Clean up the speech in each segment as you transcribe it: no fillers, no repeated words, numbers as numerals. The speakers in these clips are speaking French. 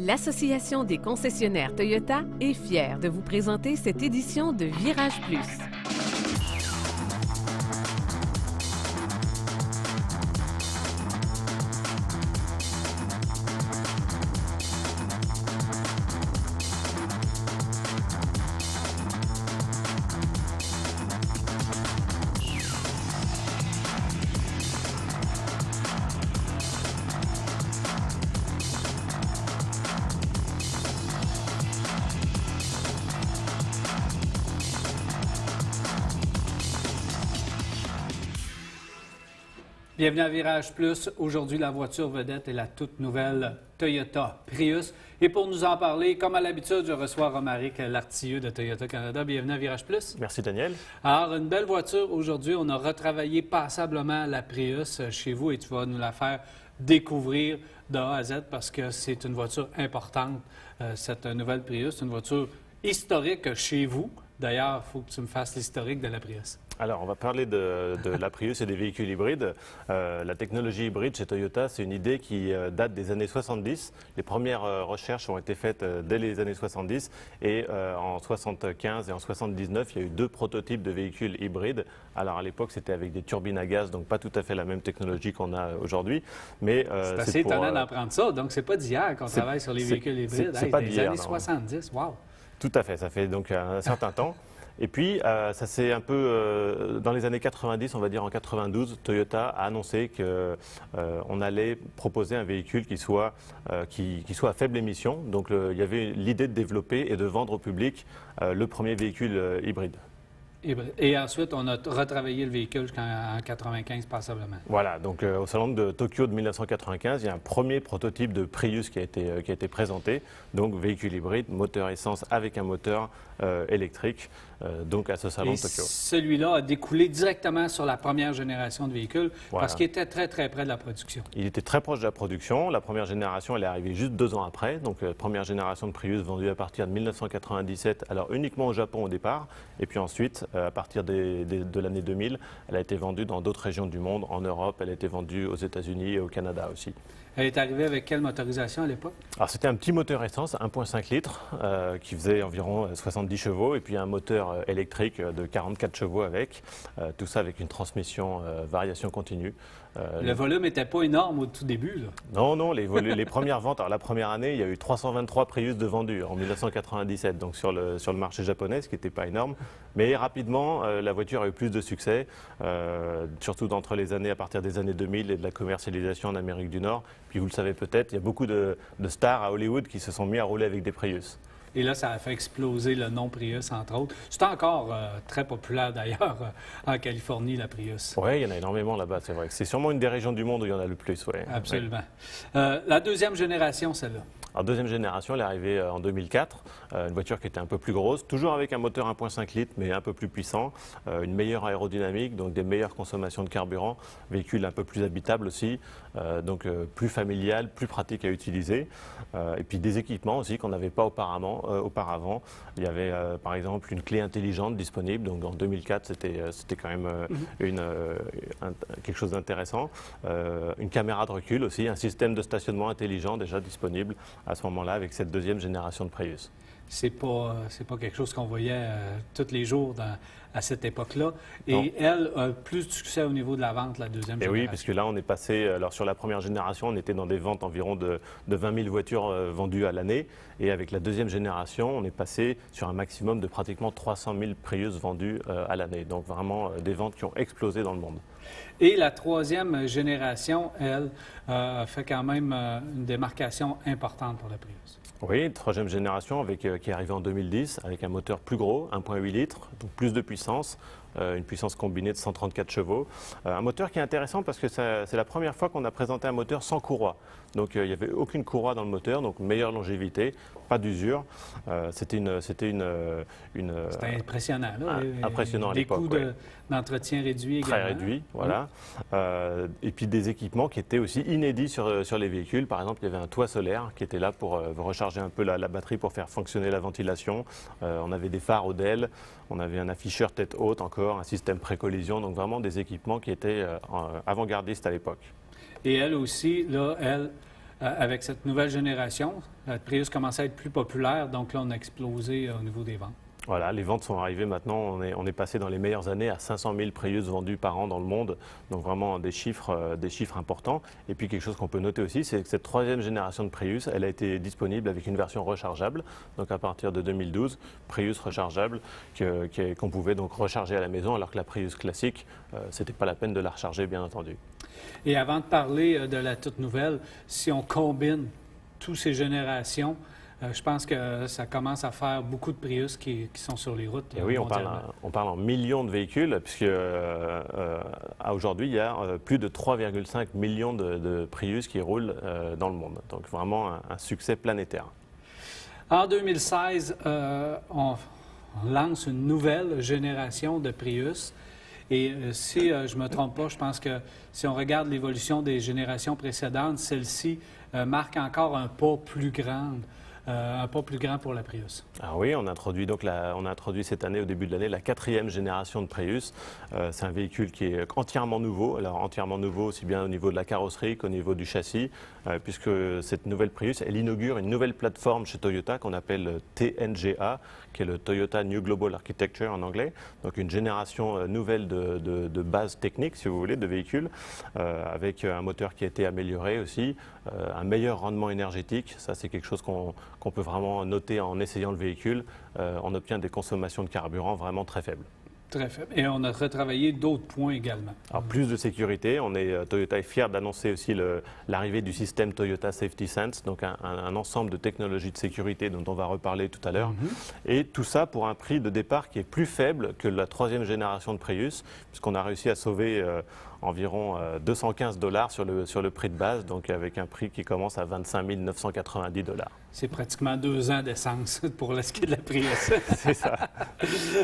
L'Association des concessionnaires Toyota est fière de vous présenter cette édition de Virage Plus. Bienvenue à Virage Plus. Aujourd'hui, la voiture vedette est la toute nouvelle Toyota Prius. Et pour nous en parler, comme à l'habitude, je reçois Romaric, l'artilleux de Toyota Canada. Bienvenue à Virage Plus. Merci, Daniel. Alors, une belle voiture aujourd'hui. On a retravaillé passablement la Prius chez vous et tu vas nous la faire découvrir de A à Z parce que c'est une voiture importante, cette nouvelle Prius. Une voiture historique chez vous. D'ailleurs, il faut que tu me fasses l'historique de la Prius. Alors, on va parler de la Prius et des véhicules hybrides. La technologie hybride chez Toyota, c'est une idée qui date des années 70. Les premières recherches ont été faites dès les années 70 et en 75 et en 79, il y a eu 2 prototypes de véhicules hybrides. Alors, à l'époque, c'était avec des turbines à gaz, donc pas tout à fait la même technologie qu'on a aujourd'hui. Mais c'est assez étonnant d'apprendre ça. Donc, c'est pas d'hier qu'on travaille sur les véhicules hybrides. C'est pas d'hier, des années 70, wow! Tout à fait, ça fait donc un certain temps. Et puis, ça c'est un peu dans les années 90, on va dire en 92, Toyota a annoncé qu'on allait proposer un véhicule qui soit à faible émission. Donc, il y avait l'idée de développer et de vendre au public le premier véhicule hybride. Et ensuite, on a retravaillé le véhicule jusqu'en 1995 passablement. Voilà, donc au salon de Tokyo de 1995, il y a un premier prototype de Prius qui a été présenté. Donc véhicule hybride, moteur essence avec un moteur électrique, donc à ce salon de Tokyo. Celui-là a découlé directement sur la première génération de véhicules voilà. Parce qu'il était très près de la production. Il était très proche de la production. La première génération, elle est arrivée juste 2 ans après. Donc première génération de Prius vendue à partir de 1997, alors uniquement au Japon au départ. Et puis ensuite, à partir de l'année 2000, elle a été vendue dans d'autres régions du monde. En Europe, elle a été vendue aux États-Unis et au Canada aussi. Elle est arrivée avec quelle motorisation à l'époque? Alors c'était un petit moteur essence, 1,5 litres, qui faisait environ 70 chevaux, et puis un moteur électrique de 44 chevaux avec, tout ça avec une transmission variation continue. Le volume n'était pas énorme au tout début, là. Non, les premières ventes, alors la première année, il y a eu 323 Prius de vendus en 1997, donc sur le marché japonais, ce qui n'était pas énorme. Mais rapidement, la voiture a eu plus de succès, surtout d'entre les années, à partir des années 2000 et de la commercialisation en Amérique du Nord. Puis vous le savez peut-être, il y a beaucoup de stars à Hollywood qui se sont mis à rouler avec des Prius. Et là, ça a fait exploser le nom Prius, entre autres. C'est encore très populaire, d'ailleurs, en Californie, la Prius. Oui, il y en a énormément là-bas, c'est vrai. C'est sûrement une des régions du monde où il y en a le plus, oui. Absolument. Ouais. La deuxième génération, celle-là. Alors, deuxième génération, elle est arrivée en 2004, une voiture qui était un peu plus grosse, toujours avec un moteur 1,5 litres, mais un peu plus puissant, une meilleure aérodynamique, donc des meilleures consommations de carburant, véhicule un peu plus habitable aussi, donc plus familial, plus pratique à utiliser, et puis des équipements aussi qu'on n'avait pas auparavant. Il y avait par exemple une clé intelligente disponible, donc en 2004, c'était quand même quelque chose d'intéressant, une caméra de recul aussi, un système de stationnement intelligent déjà disponible à ce moment-là avec cette deuxième génération de Prius. C'est pas quelque chose qu'on voyait tous les jours à cette époque-là. Et elle a plus de succès au niveau de la vente, la deuxième génération. Oui, parce que là, on est passé, alors sur la première génération, on était dans des ventes environ de 20 000 voitures vendues à l'année. Et avec la deuxième génération, on est passé sur un maximum de pratiquement 300 000 Prius vendus à l'année. Donc vraiment des ventes qui ont explosé dans le monde. Et la troisième génération, elle, fait quand même une démarcation importante pour la Prius. Oui, troisième génération qui est arrivée en 2010 avec un moteur plus gros, 1,8 litres, donc plus de puissance, une puissance combinée de 134 chevaux. Un moteur qui est intéressant parce que c'est la première fois qu'on a présenté un moteur sans courroie. Donc il n'y avait aucune courroie dans le moteur, donc meilleure longévité, pas d'usure. C'était impressionnant, là. Impressionnant à l'époque. Des coûts d'entretien réduits également. Très réduits, voilà. Et puis des équipements qui étaient aussi inédits sur les véhicules. Par exemple, il y avait un toit solaire qui était là pour recharger un peu la batterie pour faire fonctionner la ventilation. On avait des phares Odell, on avait un afficheur tête haute encore, un système pré-collision, donc vraiment des équipements qui étaient avant-gardistes à l'époque. Et elle aussi, là, elle avec cette nouvelle génération, la Prius commence à être plus populaire, donc là, on a explosé au niveau des ventes. Voilà, les ventes sont arrivées maintenant, on est passé dans les meilleures années à 500 000 Prius vendus par an dans le monde, donc vraiment des chiffres importants. Et puis quelque chose qu'on peut noter aussi, c'est que cette troisième génération de Prius, elle a été disponible avec une version rechargeable, donc à partir de 2012, Prius rechargeable qu'on pouvait donc recharger à la maison, alors que la Prius classique, c'était pas la peine de la recharger bien entendu. Et avant de parler de la toute nouvelle, si on combine toutes ces générations, je pense que ça commence à faire beaucoup de Prius qui sont sur les routes. Et oui, on parle en millions de véhicules, puisque aujourd'hui, il y a plus de 3,5 millions de Prius qui roulent dans le monde. Donc vraiment un succès planétaire. En 2016, on lance une nouvelle génération de Prius. Et si je ne me trompe pas, je pense que si on regarde l'évolution des générations précédentes, celle-ci marque encore un pas plus grand. Un pas plus grand pour la Prius. Ah oui, on a introduit cette année, au début de l'année, la 4e génération de Prius. C'est un véhicule qui est entièrement nouveau. Alors entièrement nouveau aussi bien au niveau de la carrosserie qu'au niveau du châssis, puisque cette nouvelle Prius, elle inaugure une nouvelle plateforme chez Toyota qu'on appelle TNGA, qui est le Toyota New Global Architecture en anglais. Donc une génération nouvelle de base technique, si vous voulez, de véhicules, avec un moteur qui a été amélioré aussi, un meilleur rendement énergétique. Ça, c'est quelque chose qu'on peut vraiment noter en essayant le véhicule. On obtient des consommations de carburant vraiment très faibles. Très faible. Et on a retravaillé d'autres points également. Alors, plus de sécurité. Toyota est fier d'annoncer aussi l'arrivée du système Toyota Safety Sense, donc un ensemble de technologies de sécurité dont on va reparler tout à l'heure. Et tout ça pour un prix de départ qui est plus faible que la 3e génération de Prius, puisqu'on a réussi à sauver environ 215 $ sur le prix de base, donc avec un prix qui commence à 25 990 $. C'est pratiquement 2 ans d'essence pour ce qui est de la Prius. C'est ça.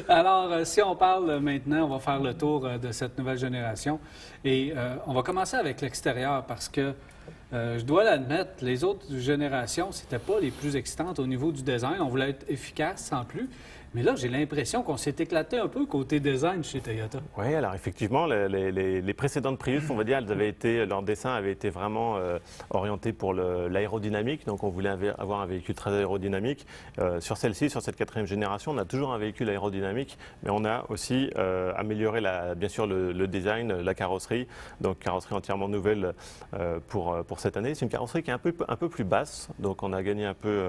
Alors, si on parle maintenant, on va faire le tour de cette nouvelle génération. Et on va commencer avec l'extérieur parce que, je dois l'admettre, les autres générations, c'était pas les plus excitantes au niveau du design. On voulait être efficace sans plus. Mais là, j'ai l'impression qu'on s'est éclaté un peu côté design chez Toyota. Oui, alors effectivement, les précédentes Prius, on va dire, leur dessin avait été vraiment orienté pour l'aérodynamique. Donc, on voulait avoir un véhicule très aérodynamique. Sur celle-ci, sur cette 4e génération, on a toujours un véhicule aérodynamique, mais on a aussi amélioré, bien sûr, le design, la carrosserie. Donc, carrosserie entièrement nouvelle pour cette année. C'est une carrosserie qui est un peu plus basse. Donc, on a gagné un peu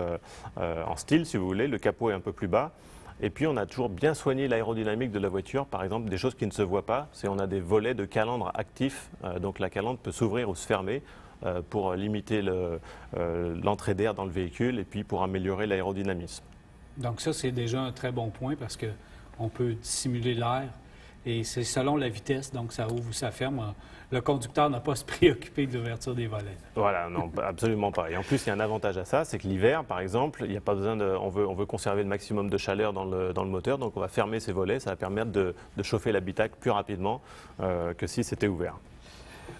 en style, si vous voulez. Le capot est un peu plus bas. Et puis, on a toujours bien soigné l'aérodynamique de la voiture. Par exemple, des choses qui ne se voient pas, c'est on a des volets de calandre actifs. Donc, la calandre peut s'ouvrir ou se fermer pour limiter l'entrée d'air dans le véhicule et puis pour améliorer l'aérodynamisme. Donc, ça, c'est déjà un très bon point parce qu'on peut simuler l'air et c'est selon la vitesse, donc ça ouvre ou ça ferme. Le conducteur n'a pas à se préoccuper de l'ouverture des volets. Voilà, non, absolument pas. Et en plus, il y a un avantage à ça, c'est que l'hiver, par exemple, il n'y a pas besoin on veut conserver le maximum de chaleur dans le moteur, donc on va fermer ces volets, ça va permettre de chauffer l'habitacle plus rapidement que si c'était ouvert.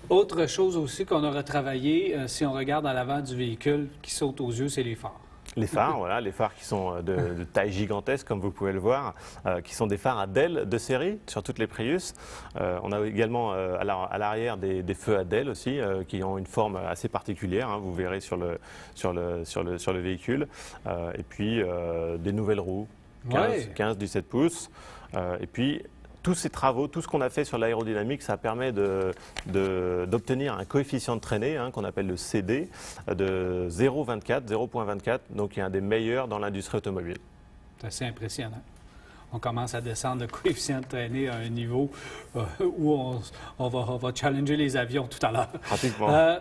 Autre chose aussi qu'on a retravaillé, si on regarde à l'avant du véhicule qui saute aux yeux, c'est les phares. Les phares, voilà, les phares qui sont de taille gigantesque, comme vous pouvez le voir, qui sont des phares à DEL de série sur toutes les Prius. On a également à l'arrière des feux à DEL aussi, qui ont une forme assez particulière, hein, vous verrez sur le véhicule. Et puis des nouvelles roues, 15-17 pouces. Et puis tous ces travaux, tout ce qu'on a fait sur l'aérodynamique, ça permet d'obtenir un coefficient de traînée, hein, qu'on appelle le CD, de 0,24, donc qui est un des meilleurs dans l'industrie automobile. C'est assez impressionnant. On commence à descendre le coefficient de traînée à un niveau où on va challenger les avions tout à l'heure. Pratiquement.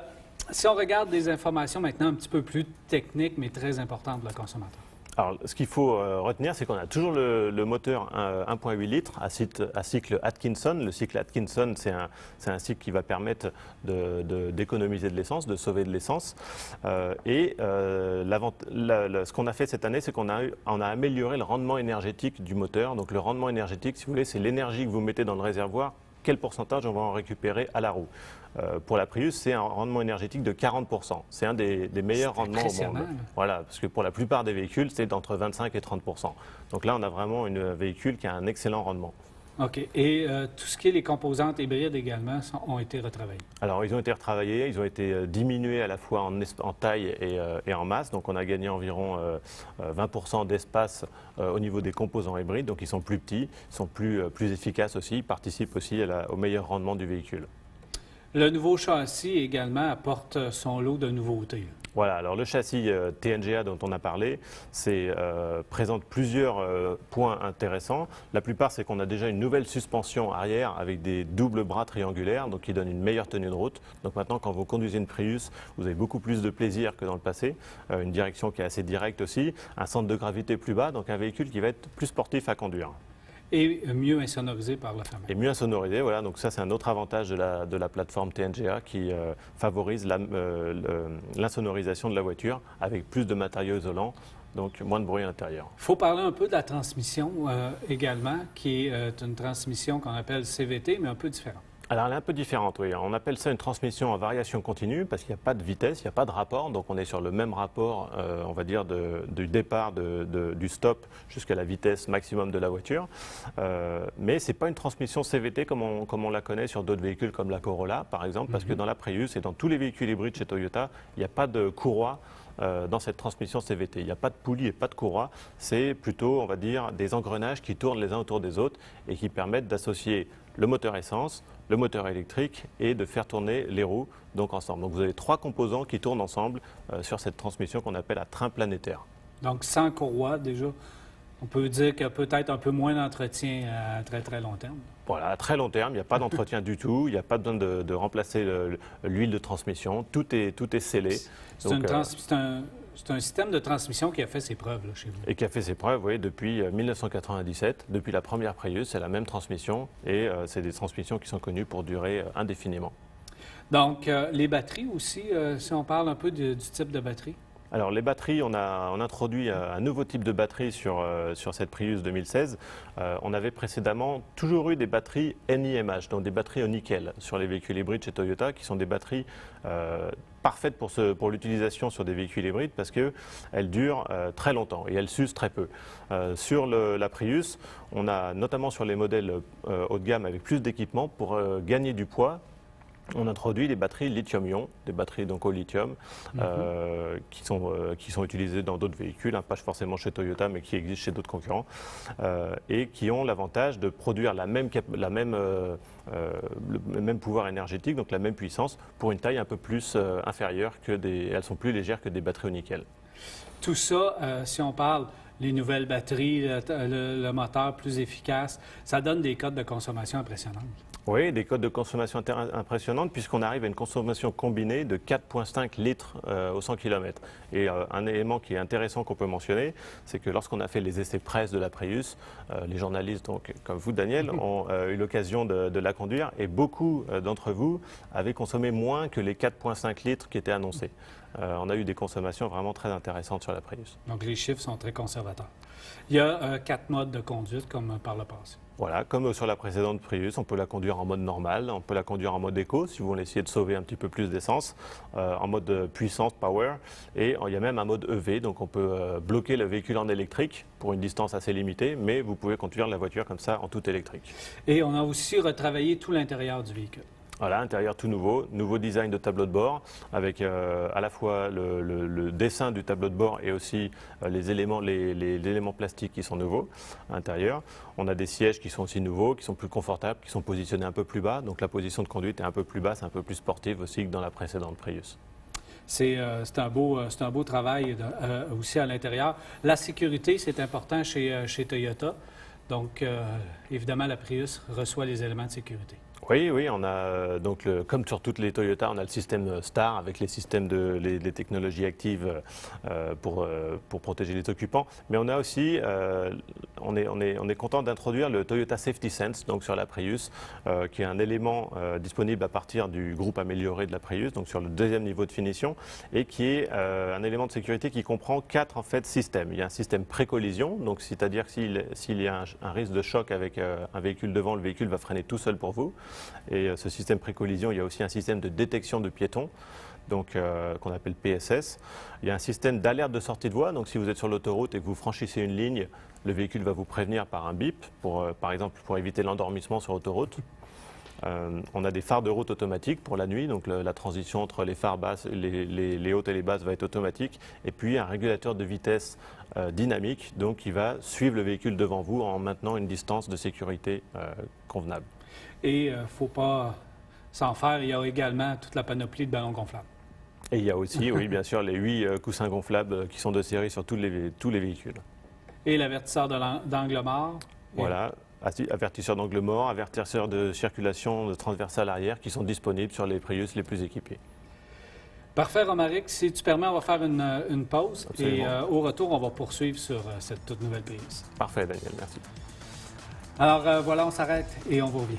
Si on regarde des informations maintenant un petit peu plus techniques, mais très importantes pour le consommateur. Alors, ce qu'il faut retenir, c'est qu'on a toujours le moteur 1,8 litres à cycle Atkinson. Le cycle Atkinson, c'est un cycle qui va permettre d'économiser de l'essence, de sauver de l'essence. Ce qu'on a fait cette année, c'est qu'on a amélioré le rendement énergétique du moteur. Donc, le rendement énergétique, si vous voulez, c'est l'énergie que vous mettez dans le réservoir. Quel pourcentage on va en récupérer à la roue. Pour la Prius, c'est un rendement énergétique de 40%. C'est un des meilleurs rendements au monde. Voilà, parce que pour la plupart des véhicules, c'est d'entre 25 et 30%. Donc là, on a vraiment un véhicule qui a un excellent rendement. OK. Et tout ce qui est les composantes hybrides également ont été retravaillées. Alors, ils ont été retravaillés, ils ont été diminués à la fois en taille et en masse. Donc, on a gagné environ 20% d'espace au niveau des composants hybrides. Donc, ils sont plus petits, ils sont plus efficaces aussi, ils participent aussi au meilleur rendement du véhicule. Le nouveau châssis également apporte son lot de nouveautés. Voilà, alors le châssis TNGA dont on a parlé, présente plusieurs points intéressants. La plupart, c'est qu'on a déjà une nouvelle suspension arrière avec des doubles bras triangulaires, donc qui donnent une meilleure tenue de route. Donc maintenant, quand vous conduisez une Prius, vous avez beaucoup plus de plaisir que dans le passé. Une direction qui est assez directe aussi, un centre de gravité plus bas, donc un véhicule qui va être plus sportif à conduire. Et mieux insonorisé par la famille. Et mieux insonorisé, voilà. Donc ça, c'est un autre avantage de la plateforme TNGA qui favorise l'insonorisation de la voiture avec plus de matériaux isolants, donc moins de bruit à l'intérieur. Il faut parler un peu de la transmission également, qui est une transmission qu'on appelle CVT, mais un peu différente. Alors, elle est un peu différente, oui. On appelle ça une transmission en variation continue parce qu'il n'y a pas de vitesse, il n'y a pas de rapport. Donc, on est sur le même rapport, on va dire, du départ du stop jusqu'à la vitesse maximum de la voiture. Mais ce n'est pas une transmission CVT comme on la connaît sur d'autres véhicules comme la Corolla, par exemple, parce que dans la Prius et dans tous les véhicules hybrides chez Toyota, il n'y a pas de courroie dans cette transmission CVT. Il n'y a pas de poulie et pas de courroie. C'est plutôt, on va dire, des engrenages qui tournent les uns autour des autres et qui permettent d'associer le moteur essence, le moteur électrique et de faire tourner les roues donc ensemble. Donc vous avez trois composants qui tournent ensemble sur cette transmission qu'on appelle à train planétaire. Donc sans courroie déjà, on peut dire qu'il y a peut-être un peu moins d'entretien à très très long terme. Voilà, à très long terme, il n'y a pas d'entretien du tout, il n'y a pas besoin de remplacer l'huile de transmission, tout est scellé. C'est un système de transmission qui a fait ses preuves là, chez vous. Et qui a fait ses preuves, oui, depuis 1997, depuis la première Prius, c'est la même transmission et c'est des transmissions qui sont connues pour durer indéfiniment. Donc, les batteries aussi, si on parle un peu du type de batterie. Alors les batteries, on introduit un nouveau type de batterie sur cette Prius 2016. On avait précédemment toujours eu des batteries NiMH, donc des batteries au nickel sur les véhicules hybrides chez Toyota, qui sont des batteries parfaites pour l'utilisation sur des véhicules hybrides parce qu'elles durent très longtemps et elles s'usent très peu. Sur la Prius, on a notamment sur les modèles haut de gamme avec plus d'équipement pour gagner du poids. On introduit des batteries lithium-ion, des batteries donc au lithium, qui sont utilisées dans d'autres véhicules, pas forcément chez Toyota, mais qui existent chez d'autres concurrents, et qui ont l'avantage de produire le même pouvoir énergétique, donc la même puissance, pour une taille un peu plus inférieure elles sont plus légères que des batteries au nickel. Tout ça, si on parle les nouvelles batteries, le moteur plus efficace, ça donne des cotes de consommation impressionnantes. Oui, des cotes de consommation impressionnantes puisqu'on arrive à une consommation combinée de 4,5 litres au 100 km. Et un élément qui est intéressant qu'on peut mentionner, c'est que lorsqu'on a fait les essais presse de la Prius, les journalistes, donc, comme vous Daniel, ont eu l'occasion de la conduire et beaucoup d'entre vous avaient consommé moins que les 4,5 litres qui étaient annoncés. On a eu des consommations vraiment très intéressantes sur la Prius. Donc les chiffres sont très conservateurs. Il y a 4 modes de conduite comme par le passé. Voilà, comme sur la précédente Prius, on peut la conduire en mode normal, on peut la conduire en mode éco si vous voulez essayer de sauver un petit peu plus d'essence, en mode puissance, power, et il y a même un mode EV, donc on peut bloquer le véhicule en électrique pour une distance assez limitée, mais vous pouvez conduire la voiture comme ça en tout électrique. Et on a aussi retravaillé tout l'intérieur du véhicule. Voilà, intérieur tout nouveau design de tableau de bord avec à la fois le dessin du tableau de bord et aussi les éléments plastiques qui sont nouveaux à l'intérieur. On a des sièges qui sont aussi nouveaux, qui sont plus confortables, qui sont positionnés un peu plus bas. Donc la position de conduite est un peu plus basse, un peu plus sportive aussi que dans la précédente Prius. C'est un beau travail aussi à l'intérieur. La sécurité, c'est important chez Toyota. Donc, évidemment, la Prius reçoit les éléments de sécurité. Oui, on a donc comme sur toutes les Toyota, on a le système STAR avec les systèmes les technologies actives pour protéger les occupants. Mais on a aussi, on est content d'introduire le Toyota Safety Sense donc sur la Prius, qui est un élément disponible à partir du groupe amélioré de la Prius, donc sur le deuxième niveau de finition, et qui est un élément de sécurité qui comprend 4 en fait systèmes. Il y a un système pré-collision, donc c'est-à-dire que s'il y a un risque de choc avec un véhicule devant, le véhicule va freiner tout seul pour vous. Et ce système pré-collision, il y a aussi un système de détection de piétons. donc qu'on appelle PSS. Il y a un système d'alerte de sortie de voie, donc si vous êtes sur l'autoroute et que vous franchissez une ligne, le véhicule va vous prévenir par un bip, par exemple pour éviter l'endormissement sur l'autoroute. On a des phares de route automatiques pour la nuit, donc la transition entre les phares basses, les hautes et les basses va être automatique. Et puis un régulateur de vitesse dynamique, donc qui va suivre le véhicule devant vous en maintenant une distance de sécurité convenable. Et il ne faut pas s'en faire, il y a également toute la panoplie de ballons gonflables. Et il y a aussi, oui, bien sûr, les 8 coussins gonflables qui sont de série sur tous les véhicules. Et l'avertisseur d'angle mort. Voilà. Avertisseurs d'angle mort, avertisseurs de circulation de transversale arrière qui sont disponibles sur les Prius les plus équipés. Parfait, Romaric. Si tu permets, on va faire une pause. Absolument. Et au retour, on va poursuivre sur cette toute nouvelle Prius. Parfait, Daniel, merci. Alors voilà, on s'arrête et on vous revient.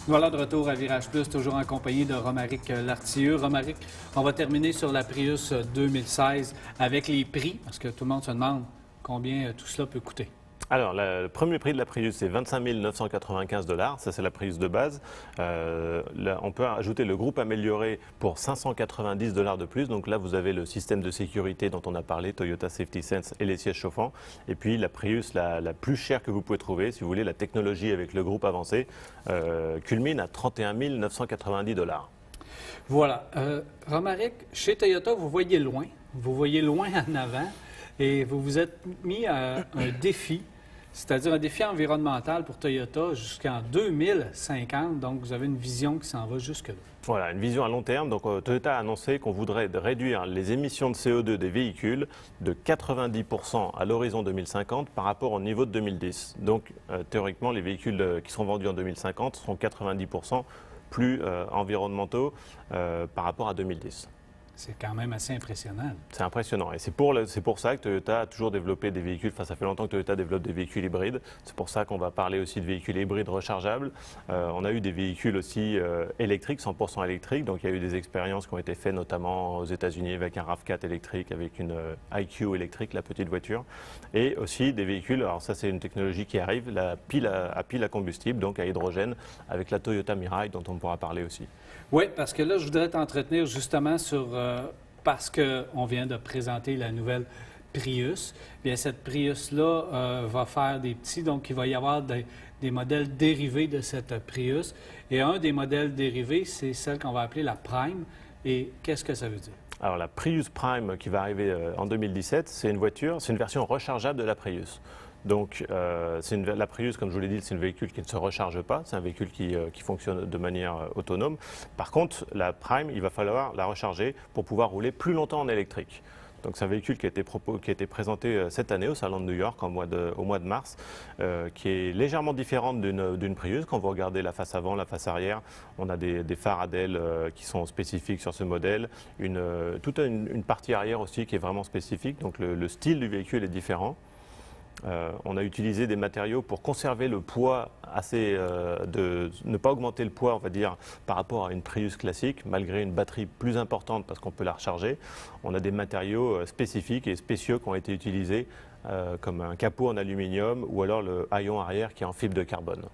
Voilà de retour à Virage Plus, toujours en compagnie de Romaric Lartilleux. Romaric, on va terminer sur la Prius 2016 avec les prix, parce que tout le monde se demande combien tout cela peut coûter. Alors, le premier prix de la Prius, c'est 25 995 $. Ça, c'est la Prius de base. On peut ajouter le groupe amélioré pour 590 $ de plus. Donc là, vous avez le système de sécurité dont on a parlé, Toyota Safety Sense et les sièges chauffants. Et puis, la Prius la plus chère que vous pouvez trouver, si vous voulez, la technologie avec le groupe avancé, culmine à 31 990 $. Voilà. Romaric, chez Toyota, vous voyez loin en avant et vous vous êtes mis à un défi. C'est-à-dire un défi environnemental pour Toyota jusqu'en 2050. Donc, vous avez une vision qui s'en va jusque-là. Voilà, une vision à long terme. Donc, Toyota a annoncé qu'on voudrait réduire les émissions de CO2 des véhicules de 90% à l'horizon 2050 par rapport au niveau de 2010. Donc, théoriquement, les véhicules qui seront vendus en 2050 seront 90% plus environnementaux par rapport à 2010. C'est quand même assez impressionnant. C'est impressionnant. Et c'est pour ça que Toyota a toujours développé des véhicules. Enfin, ça fait longtemps que Toyota développe des véhicules hybrides. C'est pour ça qu'on va parler aussi de véhicules hybrides rechargeables. On a eu des véhicules aussi électriques, 100% électriques. Donc, il y a eu des expériences qui ont été faites notamment aux États-Unis avec un RAV4 électrique, avec une IQ électrique, la petite voiture. Et aussi des véhicules, alors ça c'est une technologie qui arrive, la pile à combustible, donc à hydrogène, avec la Toyota Mirai dont on pourra parler aussi. Oui, parce que là, je voudrais t'entretenir justement sur... parce qu'on vient de présenter la nouvelle Prius. Bien, cette Prius-là va faire des petits, donc il va y avoir des modèles dérivés de cette Prius. Et un des modèles dérivés, c'est celle qu'on va appeler la Prime. Et qu'est-ce que ça veut dire? Alors, la Prius Prime qui va arriver en 2017, c'est une version rechargeable de la Prius. Donc, la Prius, comme je vous l'ai dit, c'est un véhicule qui ne se recharge pas. C'est un véhicule qui fonctionne de manière autonome. Par contre, la Prime, il va falloir la recharger pour pouvoir rouler plus longtemps en électrique. Donc, c'est un véhicule qui a été présenté cette année au Salon de New York au mois de mars, qui est légèrement différente d'une Prius. Quand vous regardez la face avant, la face arrière, on a des phares ADEL qui sont spécifiques sur ce modèle. Toute une partie arrière aussi qui est vraiment spécifique. Donc, le style du véhicule est différent. On a utilisé des matériaux pour conserver le poids, ne pas augmenter le poids, on va dire, par rapport à une Prius classique, malgré une batterie plus importante parce qu'on peut la recharger. On a des matériaux spécifiques et spéciaux qui ont été utilisés, comme un capot en aluminium ou alors le haillon arrière qui est en fibre de carbone.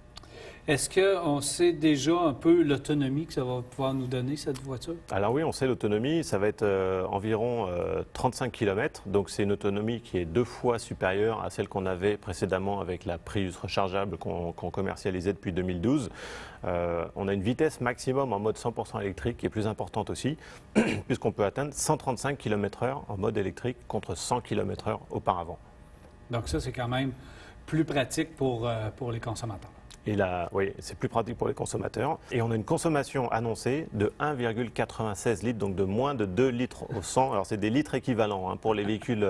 Est-ce qu'on sait déjà un peu l'autonomie que ça va pouvoir nous donner, cette voiture? Alors oui, on sait l'autonomie, ça va être environ 35 km, donc c'est une autonomie qui est 2 fois supérieure à celle qu'on avait précédemment avec la Prius rechargeable qu'on commercialisait depuis 2012. On a une vitesse maximum en mode 100% électrique qui est plus importante aussi, puisqu'on peut atteindre 135 km/h en mode électrique contre 100 km/h auparavant. Donc ça, c'est quand même plus pratique pour les consommateurs. Et là, oui, c'est plus pratique pour les consommateurs. Et on a une consommation annoncée de 1,96 litres, donc de moins de 2 litres au 100. Alors, c'est des litres équivalents. Hein. Pour les véhicules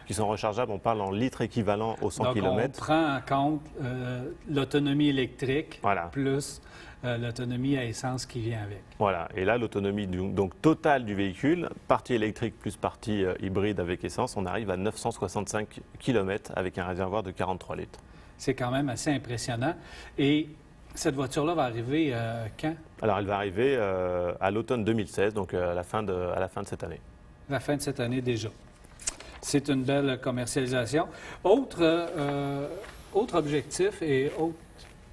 qui sont rechargeables, on parle en litres équivalents au 100 km. Donc, on prend en compte l'autonomie électrique voilà. plus l'autonomie à essence qui vient avec. Voilà, et là, l'autonomie donc totale du véhicule, partie électrique plus partie hybride avec essence, on arrive à 965 km avec un réservoir de 43 litres. C'est quand même assez impressionnant. Et cette voiture-là va arriver quand? Alors, elle va arriver à l'automne 2016, donc à la fin de cette année. La fin de cette année déjà. C'est une belle commercialisation. Autre objectif et autres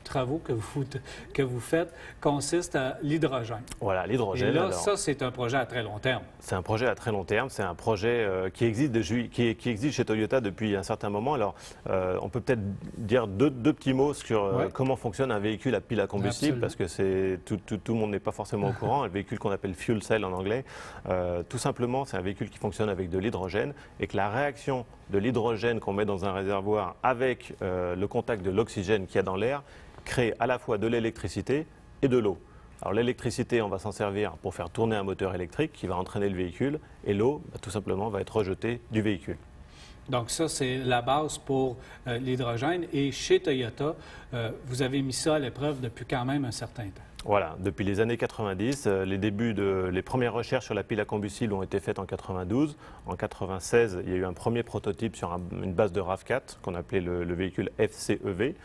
travaux que vous faites consiste à l'hydrogène. Voilà, l'hydrogène. Et là, ça, c'est un projet à très long terme. C'est un projet à très long terme. C'est un projet qui existe chez Toyota depuis un certain moment. Alors, on peut peut-être dire deux petits mots sur comment fonctionne un véhicule à pile à combustible, parce que tout le monde n'est pas forcément au courant. Un véhicule qu'on appelle fuel cell en anglais, tout simplement, c'est un véhicule qui fonctionne avec de l'hydrogène et que la réaction de l'hydrogène qu'on met dans un réservoir avec le contact de l'oxygène qu'il y a dans l'air crée à la fois de l'électricité et de l'eau. Alors l'électricité, on va s'en servir pour faire tourner un moteur électrique qui va entraîner le véhicule, et l'eau, tout simplement, va être rejetée du véhicule. Donc ça, c'est la base pour l'hydrogène. Et chez Toyota, vous avez mis ça à l'épreuve depuis quand même un certain temps. Voilà, depuis les années 90, les premières recherches sur la pile à combustible ont été faites en 92. En 96, il y a eu un premier prototype sur une base de RAV4 qu'on appelait le véhicule FCEV.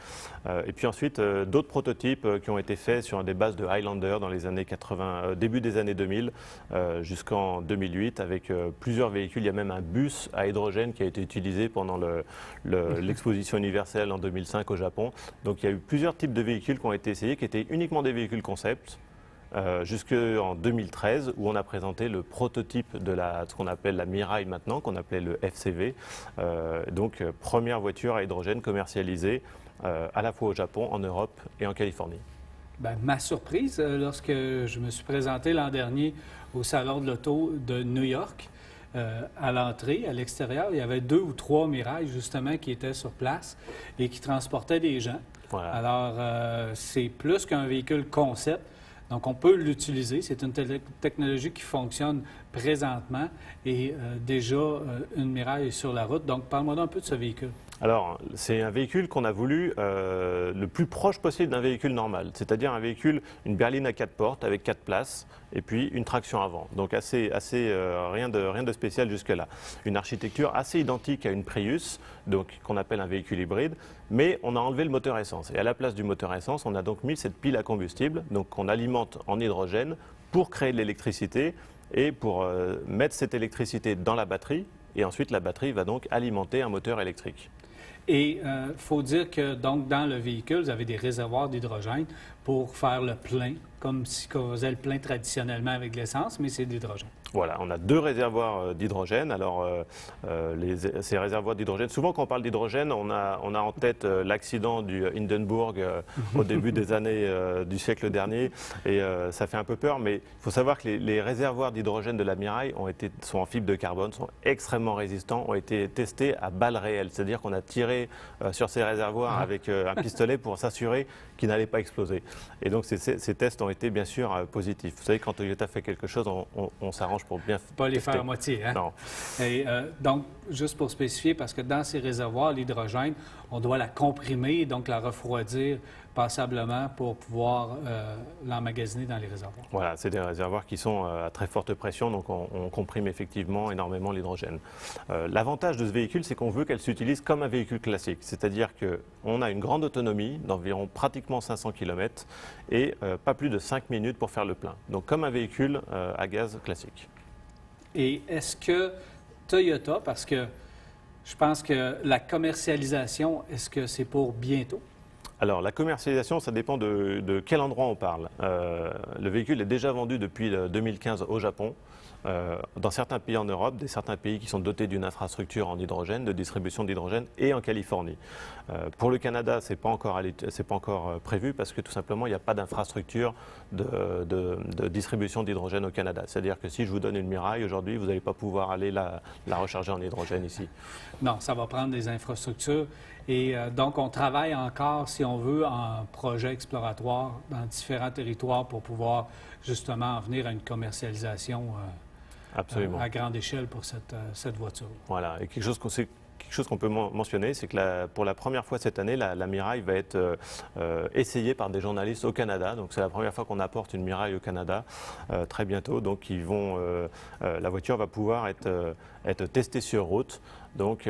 Et puis ensuite, d'autres prototypes qui ont été faits sur des bases de Highlander dans les années 80, début des années 2000 jusqu'en 2008 avec plusieurs véhicules. Il y a même un bus à hydrogène qui a été utilisé pendant l'exposition universelle en 2005 au Japon. Donc il y a eu plusieurs types de véhicules qui ont été essayés, qui étaient uniquement des véhicules concept, jusqu'en 2013 où on a présenté le prototype de ce qu'on appelle la Mirai maintenant, qu'on appelait le FCV. Donc première voiture à hydrogène commercialisée à la fois au Japon, en Europe et en Californie. Bien, ma surprise, lorsque je me suis présenté l'an dernier au Salon de l'Auto de New York, à l'entrée, à l'extérieur, il y avait 2 ou 3 Mirai justement qui étaient sur place et qui transportaient des gens. Voilà. Alors, c'est plus qu'un véhicule concept. Donc, on peut l'utiliser. C'est une technologie qui fonctionne présentement et déjà, une Mirai est sur la route. Donc, parle-moi un peu de ce véhicule. Alors, c'est un véhicule qu'on a voulu le plus proche possible d'un véhicule normal, c'est-à-dire une berline à 4 portes avec 4 places et puis une traction avant. Donc rien de spécial jusque-là. Une architecture assez identique à une Prius, donc qu'on appelle un véhicule hybride, mais on a enlevé le moteur essence. Et à la place du moteur essence, on a donc mis cette pile à combustible, donc qu'on alimente en hydrogène pour créer de l'électricité et pour mettre cette électricité dans la batterie. Et ensuite, la batterie va donc alimenter un moteur électrique. Et il faut dire que donc, dans le véhicule, vous avez des réservoirs d'hydrogène pour faire le plein, comme si on faisait le plein traditionnellement avec l'essence, mais c'est de l'hydrogène. Voilà, on a 2 réservoirs d'hydrogène. Alors, ces réservoirs d'hydrogène, souvent quand on parle d'hydrogène, on a en tête l'accident du Hindenburg au début des années du siècle dernier. Et ça fait un peu peur, mais il faut savoir que les réservoirs d'hydrogène de la Mirai sont en fibre de carbone, sont extrêmement résistants, ont été testés à balles réelles. C'est-à-dire qu'on a tiré sur ces réservoirs avec un pistolet pour s'assurer qu'ils n'allaient pas exploser. Et donc, ces tests ont été bien sûr positifs. Vous savez, quand Toyota fait quelque chose, on s'arrange pour bien pas les faire à moitié, hein? Non. Et donc, juste pour spécifier, parce que dans ces réservoirs, l'hydrogène, on doit la comprimer, donc la refroidir passablement pour pouvoir l'emmagasiner dans les réservoirs. Voilà, c'est des réservoirs qui sont à très forte pression, donc on comprime effectivement énormément l'hydrogène. L'avantage de ce véhicule, c'est qu'on veut qu'elle s'utilise comme un véhicule classique, c'est-à-dire qu'on a une grande autonomie d'environ pratiquement 500 km et pas plus de 5 minutes pour faire le plein. Donc comme un véhicule à gaz classique. Et est-ce que Toyota, parce que je pense que la commercialisation, est-ce que c'est pour bientôt? Alors, la commercialisation, ça dépend de quel endroit on parle. Le véhicule est déjà vendu depuis 2015 au Japon, dans certains pays en Europe, certains pays qui sont dotés d'une infrastructure en hydrogène, de distribution d'hydrogène, et en Californie. Pour le Canada, ce n'est pas encore prévu parce que tout simplement, il n'y a pas d'infrastructure de distribution d'hydrogène au Canada. C'est-à-dire que si je vous donne une Mirai aujourd'hui, vous n'allez pas pouvoir aller la recharger en hydrogène ici. Non, ça va prendre des infrastructures. Et donc, on travaille encore, si on veut, en projet exploratoire dans différents territoires pour pouvoir justement en venir à une commercialisation à grande échelle pour cette voiture. Voilà, et quelque chose quelque chose qu'on peut mentionner, c'est que pour la première fois cette année, la Mirai va être essayée par des journalistes au Canada. Donc c'est la première fois qu'on apporte une Mirai au Canada très bientôt. Donc la voiture va pouvoir être testée sur route donc,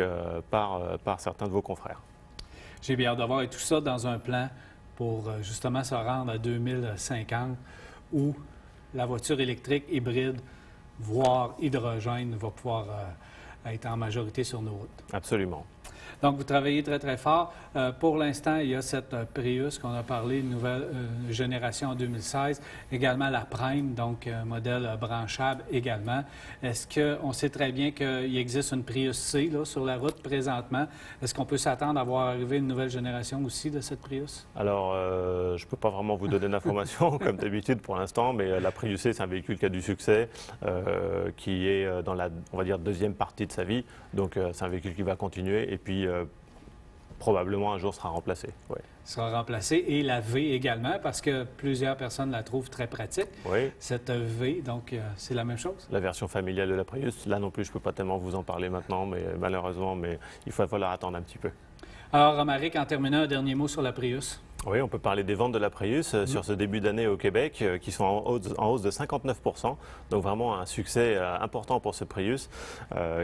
par certains de vos confrères. J'ai bien hâte de voir et tout ça dans un plan pour justement se rendre à 2050 où la voiture électrique, hybride, voire hydrogène va pouvoir être en majorité sur nos routes. Absolument. Donc, vous travaillez très, très fort. Pour l'instant, il y a cette Prius qu'on a parlé, nouvelle génération en 2016. Également la Prime, donc modèle branchable également. Est-ce qu'on sait très bien qu'il existe une Prius C là, sur la route présentement? Est-ce qu'on peut s'attendre à voir arriver une nouvelle génération aussi de cette Prius? Alors, je ne peux pas vraiment vous donner d'informations, comme d'habitude pour l'instant, mais la Prius C, c'est un véhicule qui a du succès, qui est dans la, on va dire, deuxième partie de sa vie. Donc, c'est un véhicule qui va continuer. Et puis, probablement un jour sera remplacé. Ouais. Sera remplacé et la V également parce que plusieurs personnes la trouvent très pratique. Oui. Cette V, donc c'est la même chose? La version familiale de la Prius, là non plus je ne peux pas tellement vous en parler maintenant, mais malheureusement, il va falloir attendre un petit peu. Alors Romaric, en terminant, un dernier mot sur la Prius. Oui, on peut parler des ventes de la Prius sur ce début d'année au Québec qui sont en hausse de 59%. Donc vraiment un succès important pour ce Prius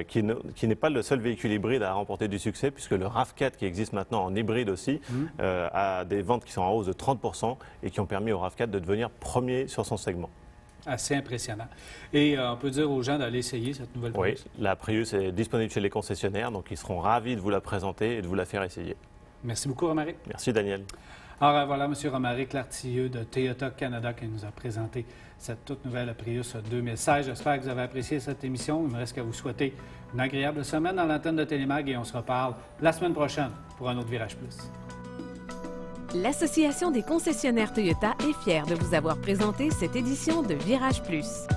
qui n'est pas le seul véhicule hybride à remporter du succès puisque le RAV4 qui existe maintenant en hybride aussi a des ventes qui sont en hausse de 30% et qui ont permis au RAV4 de devenir premier sur son segment. Assez impressionnant. Et on peut dire aux gens d'aller essayer cette nouvelle Prius. Oui, la Prius est disponible chez les concessionnaires, donc ils seront ravis de vous la présenter et de vous la faire essayer. Merci beaucoup, Romaric. Merci, Daniel. Alors voilà, M. Romaric, l'artilleux de Toyota Canada qui nous a présenté cette toute nouvelle Prius 2016. J'espère que vous avez apprécié cette émission. Il me reste qu'à vous souhaiter une agréable semaine dans l'antenne de Télémag et on se reparle la semaine prochaine pour un autre Virage Plus. L'Association des concessionnaires Toyota est fière de vous avoir présenté cette édition de Virage Plus.